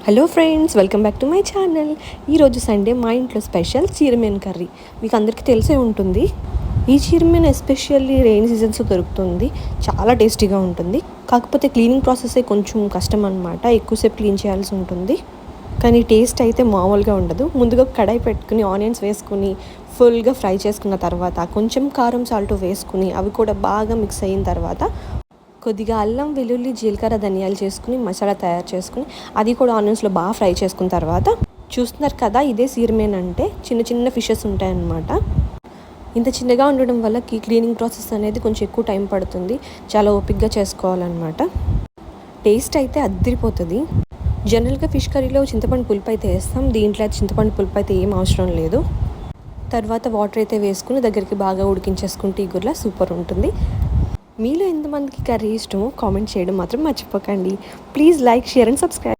Hello friends, welcome back to my channel. ఈరోజు Sunday మా ఇంట్లో స్పెషల్ చీరమీన్ కర్రీ. మీకు అందరికీ తెలిసే ఉంటుంది. ఈ చీరమీన్ ఎస్పెషల్లీ రెయిన్ సీజన్స్లో దొరుకుతుంది. చాలా టేస్టీగా ఉంటుంది. కాకపోతే క్లీనింగ్ ప్రాసెసే కొంచెం కష్టం అనమాట. ఎక్కువసేపు క్లీన్ చేయాల్సి ఉంటుంది. కానీ టేస్ట్ అయితే మామూలుగా ఉండదు. ముందుగా కడాయి పెట్టుకుని ఆనియన్స్ వేసుకుని ఫుల్గా ఫ్రై చేసుకున్న తర్వాత కొంచెం కారం సాల్ట్ వేసుకుని అవి కూడా బాగా మిక్స్ అయిన తర్వాత కొద్దిగా అల్లం వెల్లుల్లి జీలకర్ర ధనియాలు చేసుకుని మసాలా తయారు చేసుకుని అది కూడా ఆనియన్స్లో బాగా ఫ్రై చేసుకున్న తర్వాత చూస్తున్నారు కదా, ఇదే సీరమేన్ అంటే చిన్న చిన్న ఫిషెస్ ఉంటాయన్నమాట. ఇంత చిన్నగా ఉండడం వల్ల క్లీనింగ్ ప్రాసెస్ అనేది కొంచెం ఎక్కువ టైం పడుతుంది. చాలా ఓపిక్గా చేసుకోవాలన్నమాట. టేస్ట్ అయితే అద్దరిపోతుంది. జనరల్గా ఫిష్ కర్రీలో చింతపండు పులుపు అయితే వేస్తాం. దీంట్లో చింతపండు పులుపు అయితే ఏం అవసరం లేదు. తర్వాత వాటర్ అయితే వేసుకుని దగ్గరికి బాగా ఉడికించేసుకుంటే ఈ గుర్లా సూపర్ ఉంటుంది. మీలో ఎంతమందికి కర్రీ ఇష్టమో కామెంట్ చేయడం మాత్రం మర్చిపోకండి. Please like, share and subscribe.